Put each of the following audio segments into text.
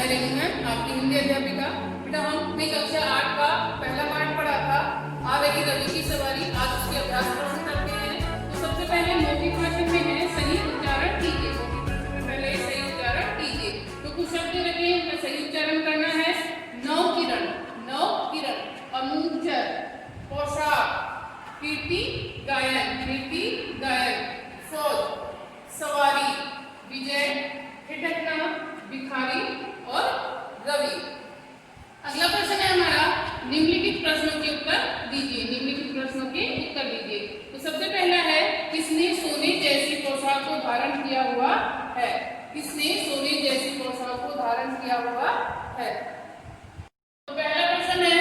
मैं रेनू मैम, आपकी हिंदी अध्यापिका। बेटा हमने कक्षा 8 का पहला पाठ पढ़ा था, आवेगी रवि की सवारी। आज उसके अभ्यास ग्रहण करते हैं। तो सबसे पहले मौखिक भाषण में है सही उच्चारण कीजिए। मौखिक भाषण में पहले सही उच्चारण कीजिए। तो कुछ शब्द रखे, उनका सही उच्चारण करना है। नवकिरण, नवकिरण, अनुचर, पोशाक, कीर्ति गायन, कीर्ति गायन, फौज, सवारी, विजय, ठिठकना, भिखारी और रवि। अगला प्रश्न है हमारा, निम्नलिखित प्रश्नों के उत्तर दीजिए। निम्नलिखित प्रश्नों के उत्तर दीजिए। तो सबसे पहला है, किसने सोने जैसी पोशाक को धारण किया हुआ है? किसने सोने जैसी पोशाक को धारण किया हुआ है? तो पहला प्रश्न है,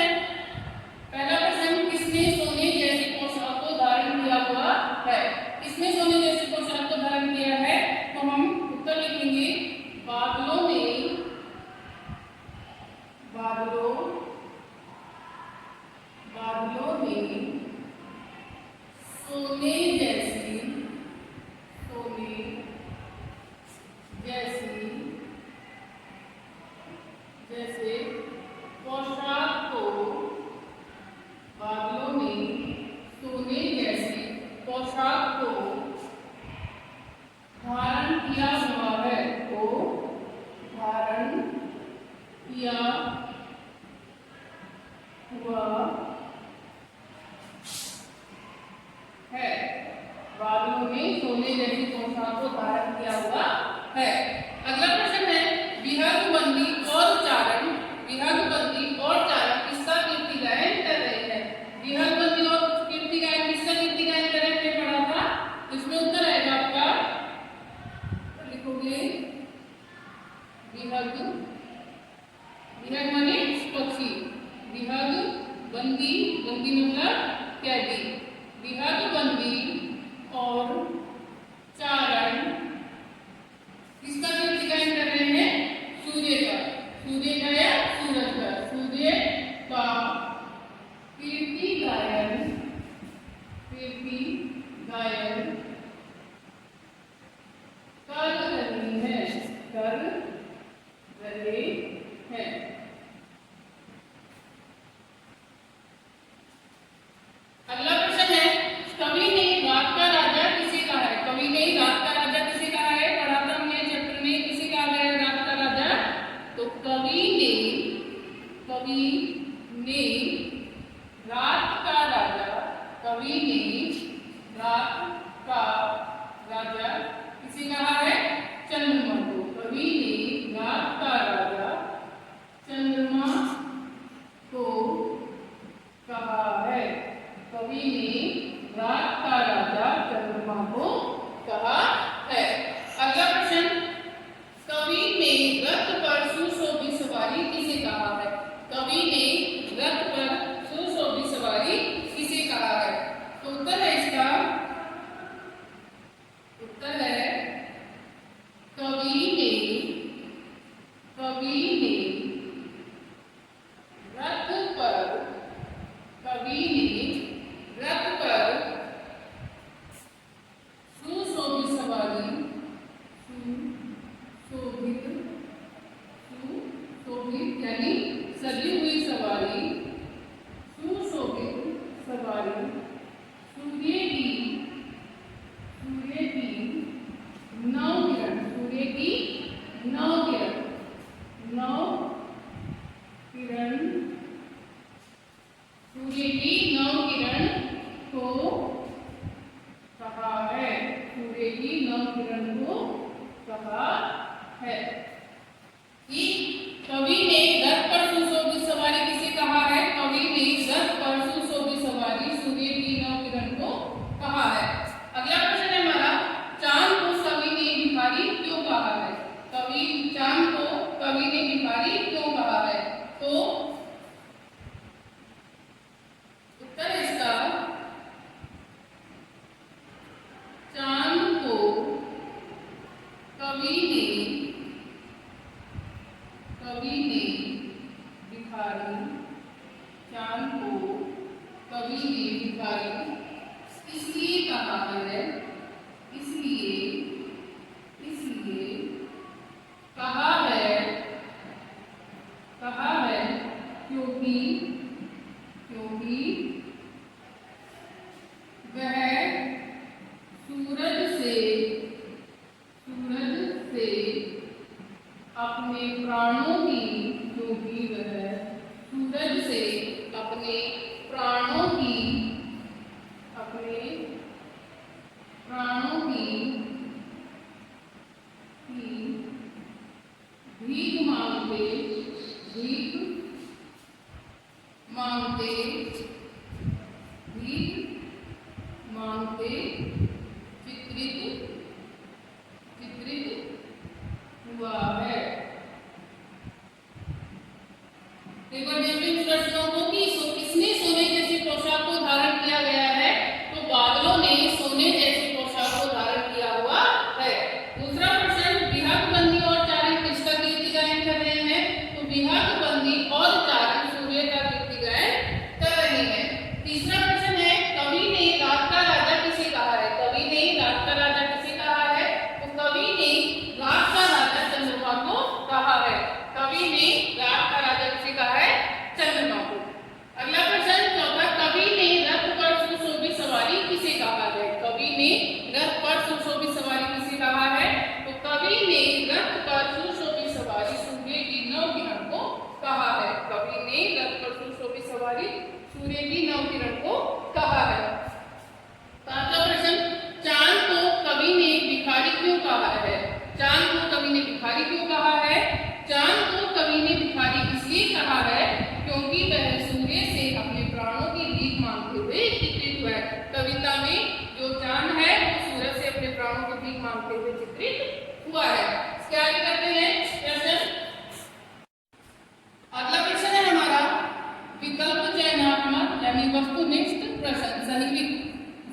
पहला प्रश्न, किसने सोने जैसी पोशाक को धारण किया हुआ है? किसने सोने जैसी पोशाक को धारण किया है? तो हम उत्तर लिखेंगे, बादलों ने, बादलों, बादलों ने सोने जैसी, सोने जैसी, जैसे पोशाक को, बादलों ने सोने जैसी पोशाक को धारण किया हुआ है, को धारण किया हुआ है। बादलों ने सोने जैसी पोशाक को धारण किया हुआ है। अगला प्रश्न है, विहंगबंदी और उच्चारण, विहंगबंदी और उच्चारण किसका कीर्ति गायन कर रहे हैं? विहंगबंदी और कीर्ति गायन किसका कीर्ति गायन कर रहे हैं पढ़ा था। इसमें उत्तर आएगा आपका, लिखोगे विहंग, विहंग माने पक्षी, विहंग बंदी, बंदी मतलब कैदी, विहंग बंदी और चारण किसका कीर्ति गायन कर रहे हैं? सूर्य का, सूर्य का या सूरज का, सूर्य का कीर्ति गायन, कीर्ति गायन कर रही है, कर रहे हैं। अगला प्रश्न है, कवि ने रात का राजा किसे कहा है? कवि ने रात का राजा किसे कहा है? पढ़ा था हमने चैप्टर में, किसे कहा गया है रात का राजा? तो कवि ने, कवि ने रात का राजा, कवि ने रात का राजा किसे कहा है? चंद्रमा को। कवि ने रात का राजा चंद्रमा को कहा है। कवि ने रात का राजा चंद्रमा को कहा है। अगला प्रश्न, कवि ने रथ पर सुशोभित सवारी किसे कहा है? कवि ने रथ पर सुशोभित सवारी किसे कहा है? तो उत्तर है इसका, उत्तर है कवि ने, कवि ने रथ पर, कवि ने रथ पर सुशोभित सवारी, सुशोभित, सुशोभित यानी सजी हुई सवारी, सुशोभित सवारी सूर्य की, सूर्य की नवकिरण, सूर्य की नवकिरण, नवकिरण, सूर्य की नवकिरण को कहा है, सूर्य की नवकिरण को कहा है। कि कवि ने रथ पर सुशोभित सवारी किसे कहा है? कवि ने रथ पर सुशोभित सवारी सूर्य की नवकिरण को कहा है। अगला प्रश्न है हमारा, चांद को कवि ने भिखारी क्यों कहा है? कवि, चांद को कवि ने भिखारी क्यों कहा है? तो उत्तर है इसका, चांद को कवि ने, कवि ने भिखारी, चांद को कवि ने भिखारी इसलिए कहा है, इसलिए, इसलिए कहा है प्राणों की, क्योंकि वह सूरज से अपने प्राणों की, अपने प्राणों की भीख मांगते, भीख मांगते, भीख मांगते चित्रित, चित्रित हुआ है। देखो जब प्रश्नों को कि किसने सोने जैसी पोशाक को धारण किया गया है, तो बादलों ने सोने जैसी पोशाक को धारण किया हुआ है। दूसरा प्रश्न, विहंगबंदी और चारण किसका कीर्ति गायन कर रहे हैं, तो विहंगबंदी और चारण सूर्य का कीर्ति गायन कर रहे हैं। तीसरा प्रश्न है, कवि ने रात का राजा किसे कहा है, कवि ने रात का राजा किसे कहा है, तो कवि ने रात का राजा चंद्रमा को कहा है। कवि ने रात का राजा किसे कहा है, चंद्रमा को। अगला प्रश्न चौथा, कवि ने रथ पर सुशोभित सवारी किसे कहा है, कवि ने रथ पर सुशोभित सवारी किसे कहा है, तो कवि ने रथ पर सुशोभित सवारी सूर्य की नौ किरण को कहा है। कवि ने रथ पर सुशोभित सवारी सूर्य की नौ किरण को कहा है। पांचवा प्रश्न, चांद को कवि ने भिखारी क्यों कहा है, चांद को कवि ने भिखारी क्यों कहा है, चांद को कवि ने भिखारी इसलिए कहा है क्योंकि वह सूर्य से अपने प्राणों की भीख मांगते हुए चित्रित हुआ है। कविता में जो चांद है वो सूरज से अपने प्राणों की भीख मांगते हुए चित्रित हुआ है। इसके आगे करते हैं प्रश्न। अगला प्रश्न है हमारा विकल्प चयनात्मक यानी वस्तुनिष्ठ प्रश्न।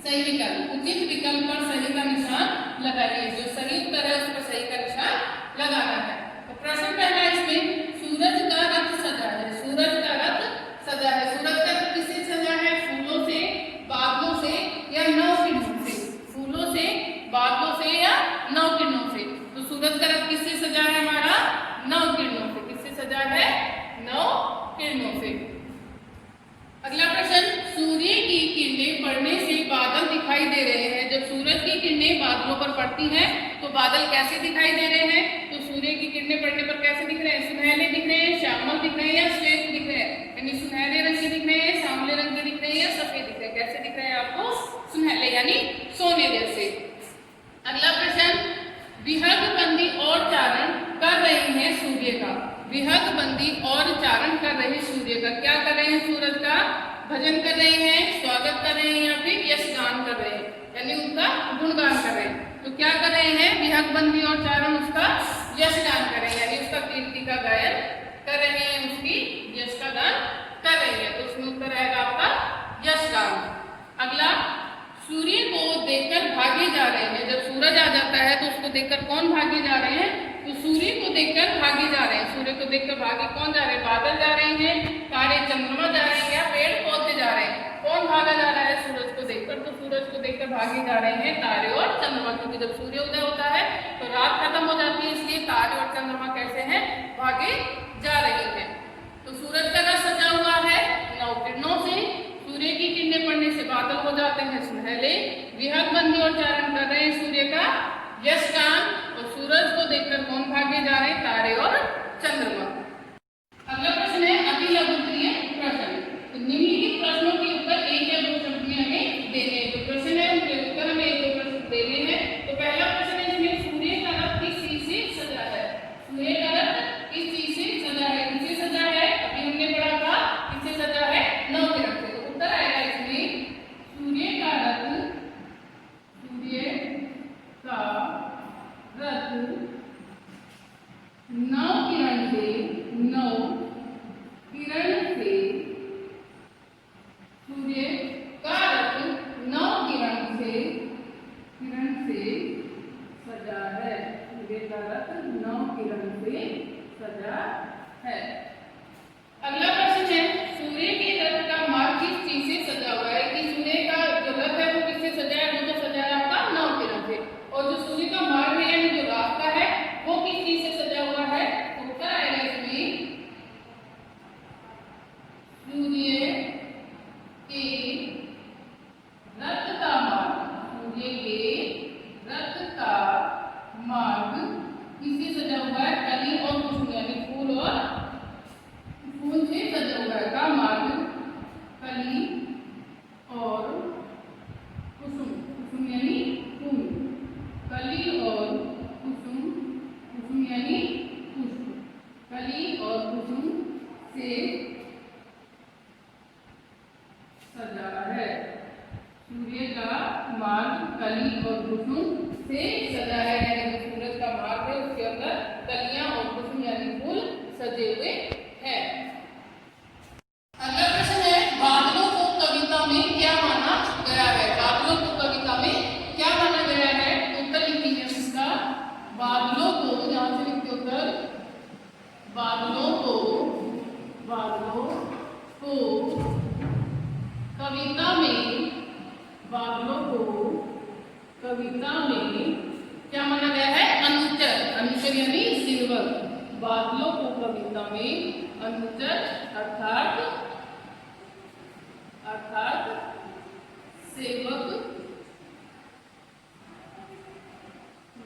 सही विकल्प, उचित विकल्प पर सही का निशान लगाइए, जो सही उत्तर है उस पर सही का निशान लगाना है। तो प्रश्न पहला इसमें, सूरज का रथ सजा है, सूरज का रथ सजा है, सूरज का रथ किससे सजा है, फूलों से, बादलों से या नौ किरणों से, फूलों से, बादलों से या नौ किरणों से। तो सूरज का रथ किससे सजा है हमारा, नौ किरणों से। किससे सजा है, नौ किरणों से। अगला प्रश्न, सूर्य की किरणें पड़ने से बादल दिखाई दे रहे हैं। जब सूरज की किरणें बादलों पर पड़ती हैं तो बादल कैसे दिखाई दे रहे हैं, तो सूर्य की किरणें पड़ने पर कैसे दिख रहे हैं, सुनहरे दिख रहे हैं, श्यामल दिख रहे हैं या श्वेत दिख रहे हैं, यानी सुनहरे रंग के दिख रहे हैं, सांवले रंग के दिख रहे हैं या सफेद दिख रहे हैं। कैसे दिख रहे हैं आपको, सुनहरे यानी सोने जैसे। अगला प्रश्न, विहंगबंदी और चारण कर रहे हैं सूर्य का, विहंगबंदी और चारण कर रहे हैं सूर्य का, क्या कर रहे हैं, सूरज का भजन कर रहे हैं, स्वागत कर रहे हैं या फिर यशगान कर रहे हैं, यानी उनका गुणगान कर रहे हैं। तो क्या कर रहे हैं, विहंगबंदी और चारण उसका यशगान कर रहे हैं, यानी उसका कीर्ति का गायन कर रहे हैं, उसकी यश का गान कर रहे हैं। तो उसमें उत्तर आएगा आपका यशगान। अगला, सूर्य को देखकर भागे जा रहे हैं। जब सूरज आ जाता है तो उसको देखकर कौन भागे जा रहे हैं, तो सूर्य को देखकर भागे जा रहे हैं। सूर्य को देखकर भागे कौन जा रहे हैं, बादल जा रहे हैं, तारे चंद्रमा जा रहे हैं या पेड़ पौधे जा रहे हैं। कौन भागा जा रहा है सूरज को देखकर, तो सूरज को देखकर भागे जा रहे हैं तारे और चंद्रमा, क्योंकि जब सूर्योदय होता है तो रात खत्म हो जाती है, इसलिए तारे और चंद्रमा कैसे हैं, भागे जा रहे हैं। तो सूरज का रथ सजा हुआ है नौ किरणों से, सूर्य की किरणें पड़ने से बादल हो जाते हैं सुनहरे, विहंगबंदी और चारण कर रहे हैं सूर्य का यशगान, और सूरज को देखकर कौन भागे जा रहे हैं, तारे और चंद्रमा। अगला प्रश्न है अति लघुत्तरीय प्रश्न। तो निम्नलिखित प्रश्नों के उत्तर एक या दो शब्द में हमें देने हैं। तो प्रश्न है उनके उत्तर हमें एक दो प्रश्न देने हैं। तो पहला प्रश्न है इसमें, सूर्य का रथ किस चीज से सजा है, सूर्य का रथ किस चीज से सजा है, किससे सजा है, अभी हमने पढ़ा था किससे सजा है, नौ किरण से। तो उत्तर आएगा इसमें, सूर्य का रथ, सूर्य का रथ नौ किरण कुसुम से सजा है। सूर्य का मार्ग कली और कुसुम से सजा है, यानी जो सूरज का मार्ग है उसके अंदर कलियां और कुसुम यानी फूल सजे हुए हैं। अगला प्रश्न है, बादलों को कविता में क्या माना गया है? बादलों को कविता में क्या माना गया है? उत्तर लिखेंगे इसका। बादलों को, यहाँ से लिखते उत्तर, बादलों को कविता में, बादलों को कविता में क्या माना गया है? अनुचर। अनुचर यानी सेवक। बादलों को कविता में अनुचर अर्थात सेवक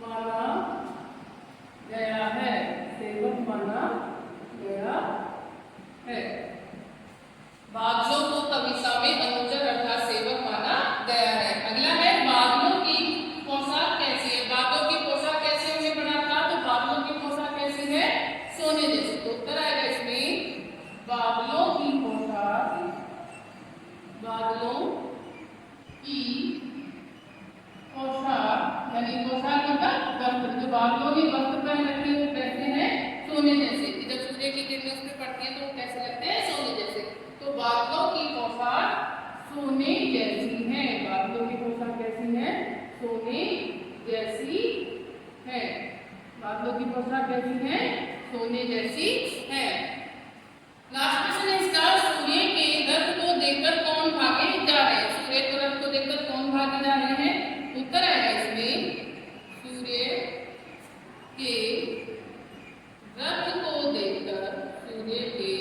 माना गया है। सेवक माना गया है। बादलों को कविता में अनुचर अर्थात सेवक माना गया है। अगला है, बादलों की पोशाक कैसी है? बादलों की पोशाक कैसे उन्हें बना था? तो बादलों की पोशाक कैसी है? सोने जैसी। तो उत्तर आएगा इसमें, बादलों की पोशाक, बादलों की पोशाक यानी पोशाक मतलब वस्त्र। जो बादलों ने वस्त्र पहन रखे हैं वो कैसे हैं? सोने जैसे। जब सूर्य की किरणें उस पर पड़ती है तो वो कैसे लगते हैं? सोने जैसे। तो बादलों की पोशाक सोने जैसी है। बादलों की पोशाक कैसी है? सोने जैसी है। बादलों की पोशाक कैसी है? सोने जैसी है। लास्ट क्वेश्चन है इसका, सूर्य के रथ को देखकर कौन भागे जा रहे हैं? सूर्य के रथ को देखकर कौन भागे जा रहे हैं? उत्तर आएगा इसमें, सूर्य के रथ को देखकर, सूर्य के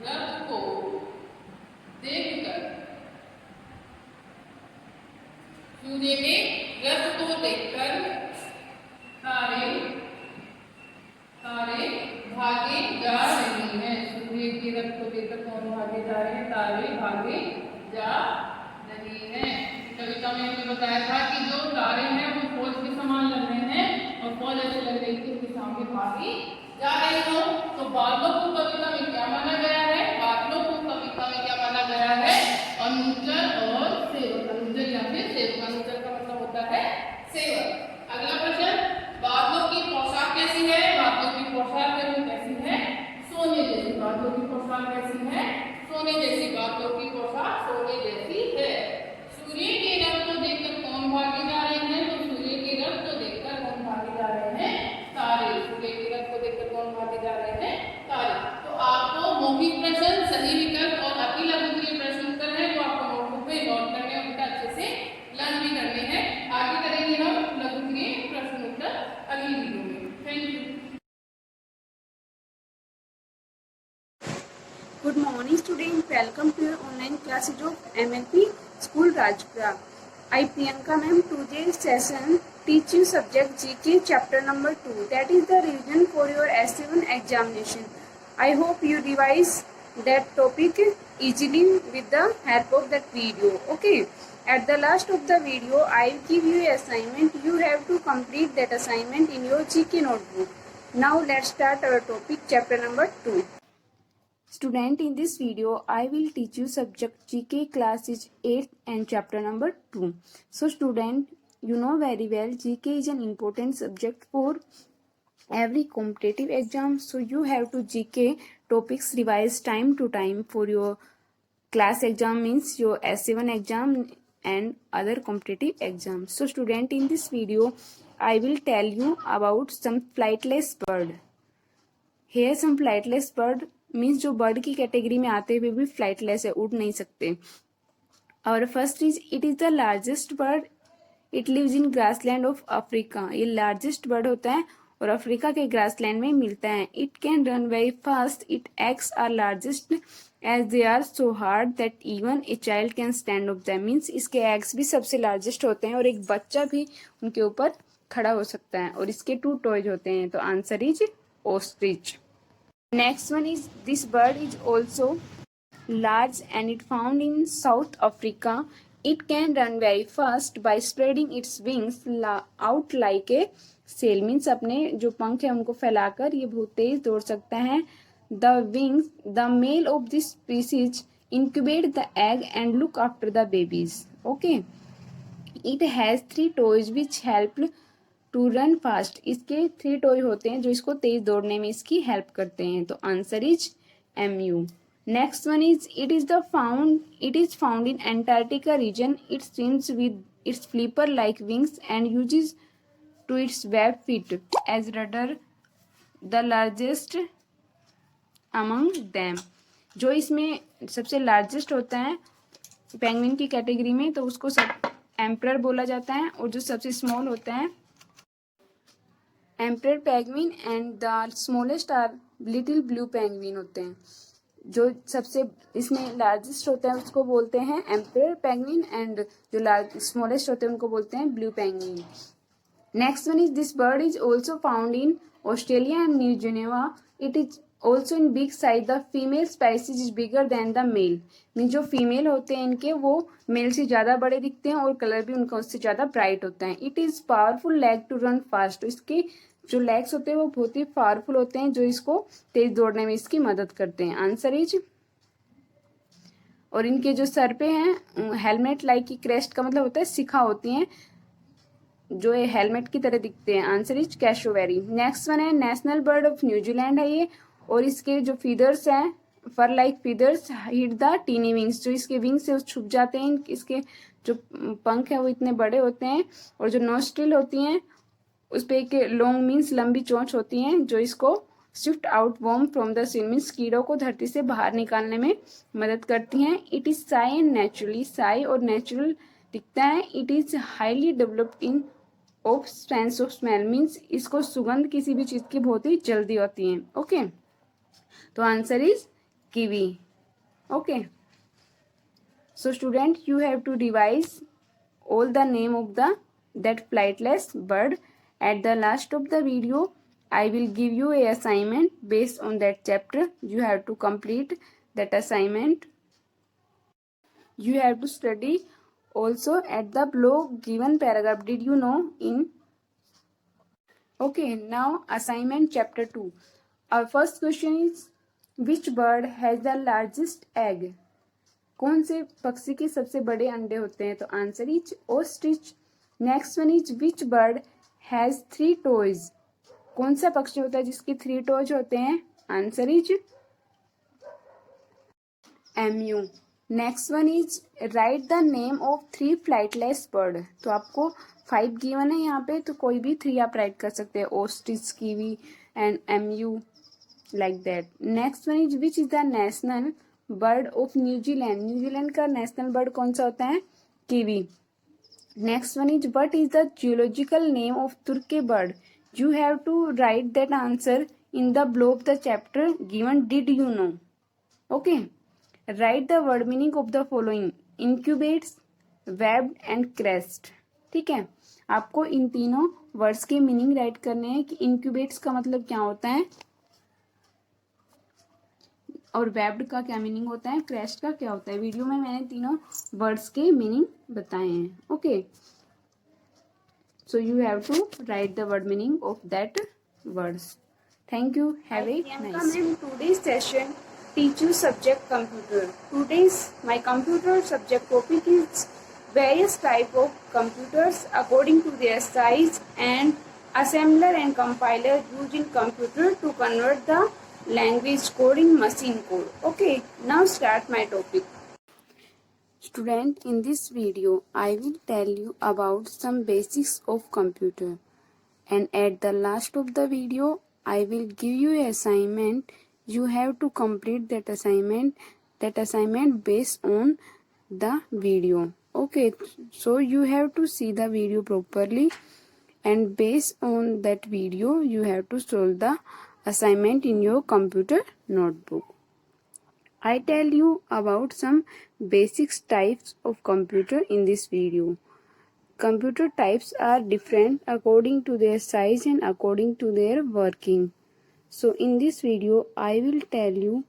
रथ को देखकर, सूर्य के रथ को देखकर तारे भागे जा रही हैं। सूर्य के रथ को देखकर कौन भागे जा रहे हैं? तारे भागे जा रही हैं। कविता में हमने बताया था कि जो तारे हैं वो फौज के समान लग रहे हैं और फौज ऐसे लग रही थी उसके सामने भागी जा रही हो। तो बादलों को कविता में क्या माना गया है? बादलों को कविता में क्या माना गया है? अनुचर और सेवक। अनुचर या फिर सेवक। अनुचर का मतलब होता है सेवक। अगला प्रश्न, बादलों की पोशाक कैसी है? बादलों की पोशाक कैसी है? सोने जैसी। बादलों की पोशाक कैसी है? सोने जैसी। बादलों की पोशाक सोने जैसी है। सूर्य के रथ को देखकर कौन भागे जा रहे हैं? तो सूर्य के रथ को देखकर कौन भागे जा रहे हैं? तारे। सूर्य के रथ को देखकर कौन भागे जा रहे हैं? तारे। तो आपको मौखिक प्रश्न, सही विकल्प और अति लघु के लिए प्रश्न उत्तर है वो आपको नोटबुक में नोट करने और उनका अच्छे से लर्न भी करने हैं। आगे करेंगे हम लघु के प्रश्न उत्तर अगली वीडियो में। Thank you. Good morning students, welcome to your online classes of MLP School Rajpura. I Priyanka ma'am today's session teach you subject GK chapter number 2, that is the revision for your S7 examination. I hope you revise that topic easily with the help of that video. Okay, at the last of the video I will give you an assignment. You have to complete that assignment in your GK notebook. Now let's start our topic chapter number 2. Student, in this video I will teach you subject GK classes 8 and chapter number 2. So student, you know very well GK is an important subject for every competitive exam. So you have to GK topics revise time to time for your class exam, means your S7 exam and other competitive exams. So student, in this video I will tell you about some flightless bird. Here some flightless bird means जो bird की category में आते हुए भी flightless है, उड़ नहीं सकते. और first is, it is the largest bird. It lives in grassland of Africa. ये लार्जेस्ट बर्ड होता है और अफ्रीका के ग्रासलैंड में मिलता है. It can run very fast. It eggs are largest as they are so hard that even a child can stand of them. Means इसके eggs भी सबसे लार्जेस्ट होते हैं और एक बच्चा भी उनके ऊपर खड़ा हो सकता है. और इसके 2 टॉयज होते हैं. तो answer is ostrich. Next one is, this bird is also large and it found in South Africa. It can run very fast by spreading its wings out like a sail. Means अपने जो पंख है उनको फैलाकर ये बहुत तेज दौड़ सकता है. the wings, the male of this species incubate the egg and look after the babies. Okay. It has 3 toes which help to run fast. इसके 3 टॉय होते हैं जो इसको तेज दौड़ने में इसकी हेल्प करते हैं. तो answer is MU. Next one is it is found in Antarctica region. It swims with its flipper like wings and uses to its web feet as rudder, the largest among them. जो इसमें सबसे largest होता है penguin की category में तो उसको सब एम्परर बोला जाता है, और जो सबसे स्मॉल होता है emperor penguin and the smallest are little blue penguin होते हैं. जो सबसे इसमें लार्जेस्ट होता है उसको बोलते हैं एम्परर पेंगुइन एंड जो स्मॉलेस्ट होते हैं उनको बोलते हैं blue penguin. Next one is this bird is also found in Australia and New Guinea. It is also in big size. The female species is bigger than the male. Mean जो female होते हैं इनके वो mail से ज़्यादा बड़े दिखते हैं और कलर भी उनका उससे ज़्यादा ब्राइट होता है. It is powerful leg to run fast. इसके जो लेग्स होते हैं वो बहुत ही पावरफुल होते हैं जो इसको तेज दौड़ने में इसकी मदद करते हैं. Answer is. और इनके जो सर पे हैं हेलमेट लाइक की क्रेस्ट का मतलब होता है शिखा होती हैं जो ये हेलमेट की तरह दिखते हैं. Answer is cassowary. Next one है नेशनल बर्ड ऑफ न्यूजीलैंड है ये, और इसके जो फीदर्स हैं fur like feathers hit the teeny wings. जो इसके विंग्स है छुप जाते हैं, इसके जो पंख है वो इतने बड़े होते हैं, और जो नोस्ट्रिल होती हैं उस पर एक लॉन्ग मीन्स लंबी चोंच होती हैं जो इसको swift out worm from the seal means कीड़ों को धरती से बाहर निकालने में मदद करती हैं. It is Sai and naturally. Sai और नेचुरल दिखता है. It is highly developed in of sense of smell means इसको सुगंध किसी भी चीज़ की बहुत ही जल्दी होती है. ओके. तो answer is kiwi. Okay. So student you have to revise all the name of that flightless bird. At the last of the video I will give you a assignment based on that chapter. You have to complete that assignment. You have to study also at the below given paragraph. Did you know in. Okay, now assignment chapter 2. Our first question is which bird has the largest egg? कौन से पक्षी के सबसे बड़े अंडे होते हैं? तो answer is ostrich. Next one is which bird has 3 toes? कौन सा पक्षी होता है जिसके 3 टोज होते हैं? Answer is MU. Next one is right the name of 3 flightless bird. तो आपको 5 गिवन है यहाँ पे, तो कोई भी 3 आप राइट कर सकते हैं. Ostrich, kiwi and MU like that. Next one is which is the national bird of New Zealand. New Zealand का नेशनल बर्ड कौन सा होता है? Kiwi. Next one is what is the geological name of turkey bird. You have to write that answer in the below of the chapter given. Did you know? Okay. Write the word meaning of the following. Incubates, webbed and crest. ठीक है, आपको इन तीनों words के meaning right करने हैं कि इंक्यूबेट्स का मतलब क्या होता है और वेब्ड का क्या मीनिंग होता है, क्रेस्ट का क्या होता है. वीडियो में मैंने तीनों वर्ड्स के मीनिंग बताए हैं. Okay. So you have to write the word meaning of that words. Thank you. Have a nice. Today's session teach you subject computer. Today's my computer subject topic is various type of computers according to their size and assembler and compiler used in computer to convert the language coding machine code. Okay, now start my topic. Student, in this video I will tell you about some basics of computer, and at the last of the video I will give you an assignment. You have to complete that assignment based on the video. Okay, so you have to see the video properly, and based on that video you have to solve the assignment in your computer notebook. I tell you about some basic types of computer in this video. Computer types are different according to their size and according to their working. So in this video I will tell you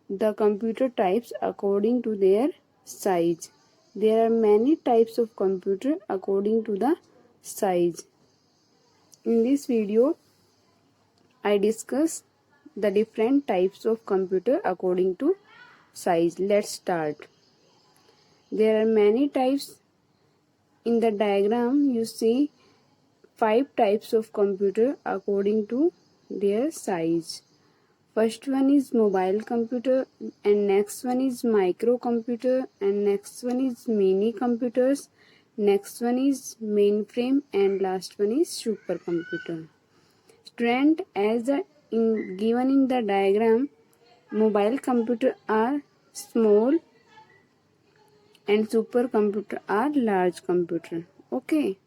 the computer types according to their size. There are many types of computer according to the size. In this video I discuss the different types of computer according to size. Let's start. There are many types. In the diagram you see 5 types of computer according to their size. First one is mobile computer, and next one is microcomputer, and next one is mini computers, next one is mainframe, and last one is supercomputer. Student, as given in the diagram, mobile computer are small and supercomputer are large computer. Okay.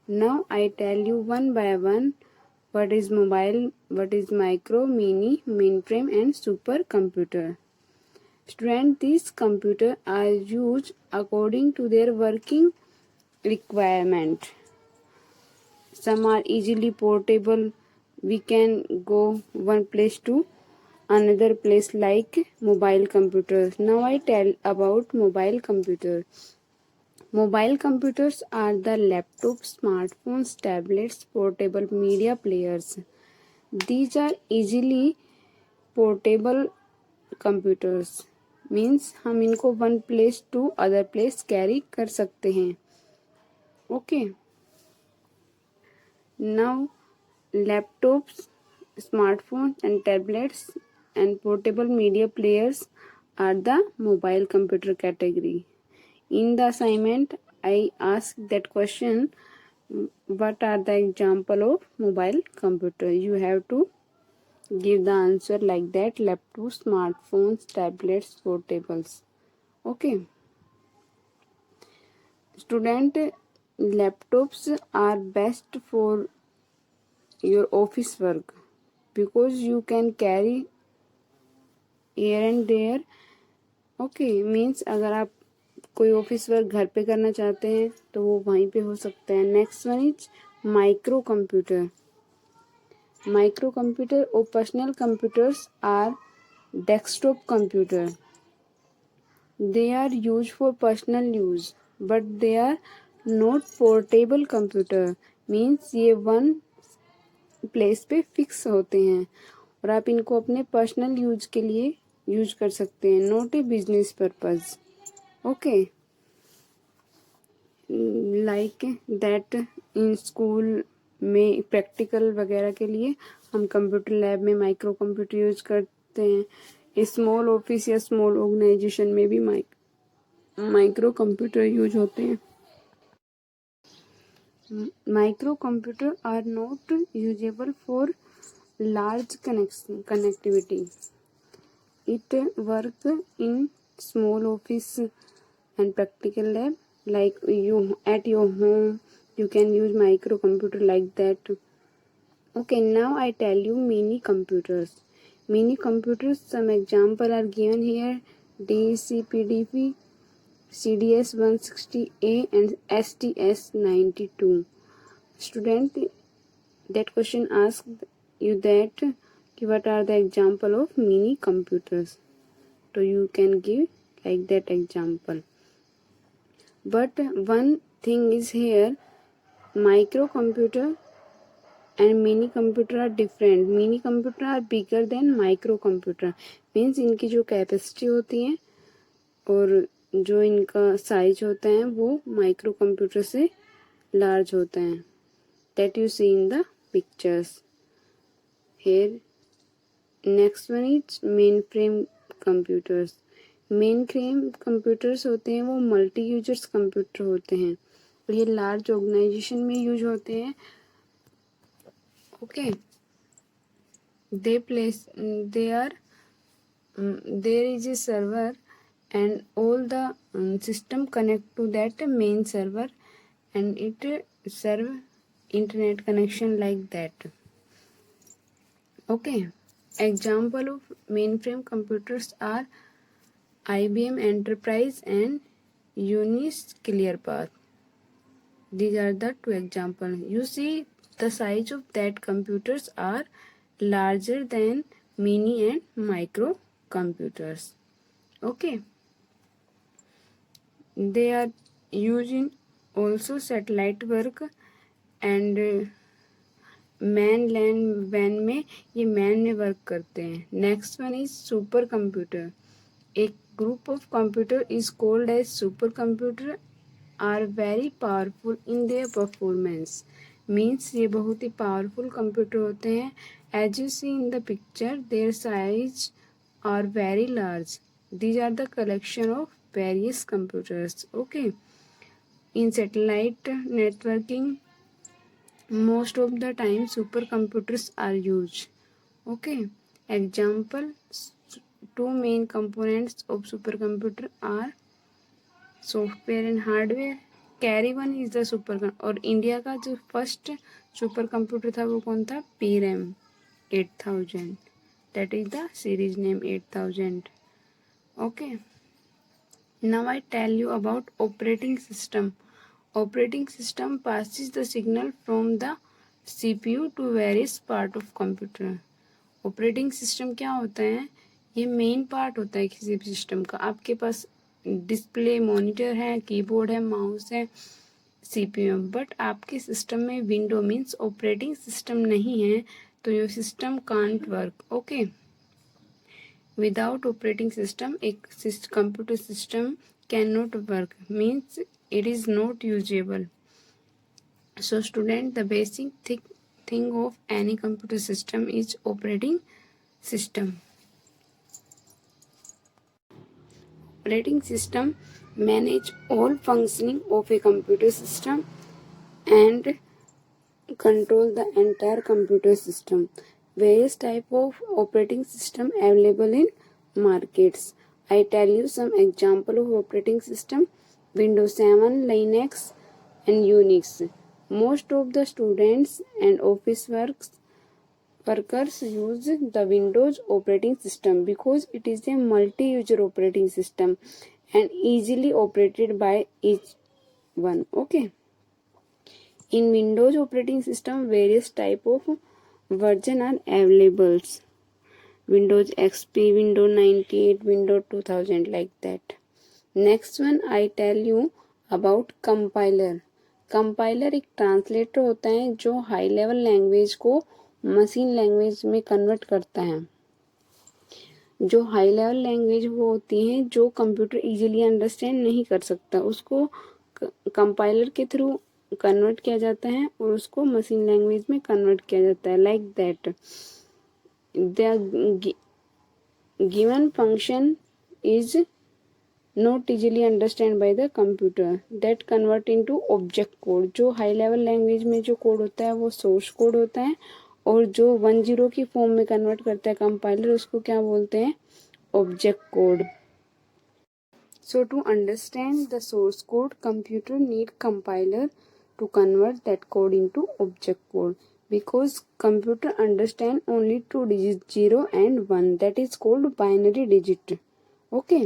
Now I tell you one by one what is mobile, what is micro, mini, mainframe and supercomputer. Student, these computers are used according to their working requirement. Some are easily portable. We can go one place to another place like mobile computers. Now I tell about mobile computer. Mobile computers are the laptops, smartphones, tablets, portable media players. These are easily portable computers. Means हम इनको one place to other place carry कर सकते हैं. ओके. नाउ laptops, smartphones and tablets and portable media players are the mobile computer category. In the assignment, I asked that question, what are the example of mobile computer? You have to give the answer like that: laptops, smartphones, tablets, portables. Okay. Student, laptops are best for your office work because you can carry here and there. Okay, means अगर आप कोई office work घर पे करना चाहते हैं तो वो वहीं पे हो सकता है. Next one is micro computer. Micro computer और personal computers are desktop computer. They are use for personal use but they are not portable computer. Means ये वन प्लेस पे फिक्स होते हैं और आप इनको अपने पर्सनल यूज के लिए यूज कर सकते हैं, not a business purpose. Okay. Like that in school में प्रैक्टिकल वगैरह के लिए हम कंप्यूटर लैब में माइक्रो कंप्यूटर यूज करते हैं. स्मॉल ऑफिस या स्मॉल ऑर्गेनाइजेशन में भी माइक्रो कंप्यूटर यूज होते हैं. Micro computer are not usable for large connectivity. It work in small office and practical lab, like you at your home you can use microcomputer like that. Okay, now I tell you mini computers. Mini computers, some example are given here: DCPDP, CDS 160A and STS 92. Student, that question asked you that what are the example of mini computers, so you can give like that example. But one thing is here, microcomputer and mini computer are different. Mini computer are bigger than microcomputer. Means इनकी जो capacity होती है और जो इनका size होता है वो माइक्रो कंप्यूटर से लार्ज होता है. That you see in the pictures here. Next one is main frame computers. Main frame computers होते हैं वो मल्टी यूजर्स कंप्यूटर होते हैं और ये लार्ज ऑर्गेनाइजेशन में यूज होते हैं. Okay. they are there is a server and all the system connect to that main server and it serve internet connection like that. Okay. Example of mainframe computers are IBM Enterprise and Unis ClearPath. These are the two examples. You see the size of that computers are larger than mini and micro computers. Okay. They are used in also satellite work and MAN LAN वैन में ये MAN में work करते हैं। Next one is super computer. एक group of computer is called as super computer are very powerful in their performance. Means ये बहुत ही पावरफुल कंप्यूटर होते हैं। As you see in the picture their size are very large. These are the collection of various computers. Okay, in satellite networking most of the time supercomputers are used. Okay, example, two main components of supercomputer are software and hardware. Carry one is the super, और India का जो first super computer था वो कौन था? PRAM 8000, that is the series name 8000. Okay, now I tell you about operating system. Operating system passes the signal from the CPU to various part of computer. Operating system क्या होता है? ये main part होता है किसी भी system का। आपके पास डिस्प्ले, मॉनिटर है, कीबोर्ड है, माउस है, CPU है, बट आपके सिस्टम में विंडो मीन्स ऑपरेटिंग सिस्टम नहीं है, तो your system can't work. Okay, without operating system a computer system cannot work, means it is not usable. So student, the basic thing of any computer system is operating system. Operating system manage all functioning of a computer system and control the entire computer system. Various type of operating system available in markets. I tell you some example of operating system: Windows 7, Linux and Unix. Most of the students and office workers use the Windows operating system because it is a multi-user operating system and easily operated by each one. Okay. In Windows operating system, various type of version are available. Windows XP, Windows 98, Windows 2000, like that. Next one, I tell you about compiler. Compiler एक translator होता है जो high level language को machine language में convert करता है. जो high level language वो होती है जो कंप्यूटर इजीली अंडरस्टैंड नहीं कर सकता, उसको कंपाइलर के थ्रू कन्वर्ट किया जाता है और उसको मशीन लैंग्वेज में कन्वर्ट किया जाता है. Like that the given function is not easily understand by the computer, that convert into object code. जो हाई लेवल लैंग्वेज में जो कोड होता है वो सोर्स कोड होता है, और जो 10 की फॉर्म में कन्वर्ट करता है कंपाइलर, उसको क्या बोलते हैं? Object code. So to understand the source code, computer need compiler to convert that code into object code, because computer understand only two digits 0 and 1, that is called binary digit. Okay,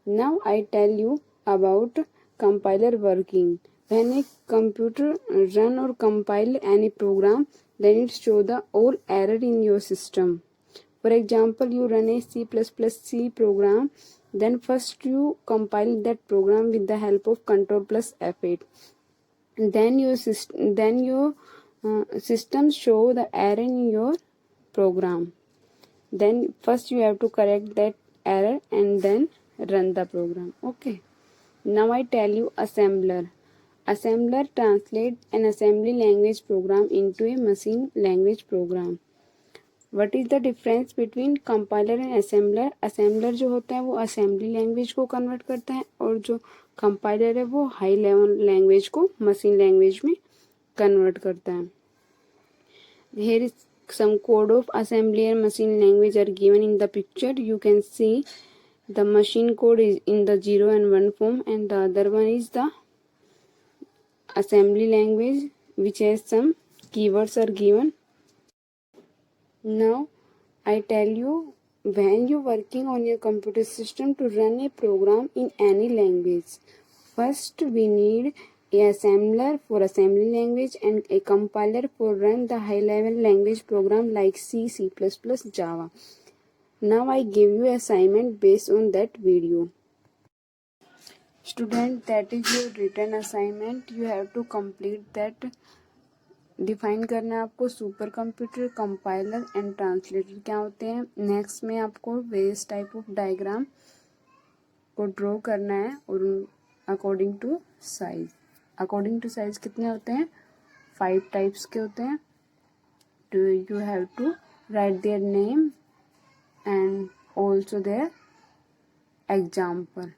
now I tell you about compiler working. When a computer run or compile any program, then it show the all error in your system. For example, you run a C++ program, then first you compile that program with the help of Ctrl plus F8. Then your system show the error in your program. Then first you have to correct that error and then run the program. Okay. Now I tell you assembler. Assembler translate an assembly language program into a machine language program. What is the difference between compiler and assembler? Assembler जो होता है वो assembly language को convert करता है, और जो compiler है वो हाई लेवल लैंग्वेज को मशीन लैंग्वेज में कन्वर्ट करता है. Here is some code of assembly and machine language are given in the picture. You can see the machine code is in the 0 and 1 form, and the other one is the assembly language which has some keywords are given. Now I tell you, when you working on your computer system to run a program in any language, first we need a assembler for assembly language and a compiler for run the high level language program like C, C++, Java. Now I give you assignment based on that video. Student, that is your written assignment. You have to complete that define करना है आपको super computer, compiler and translator क्या होते हैं। Next में आपको various type of diagram को draw करना है और अकॉर्डिंग टू साइज कितने होते हैं, 5 टाइप्स के होते हैं। तो you have to write their name and also their example.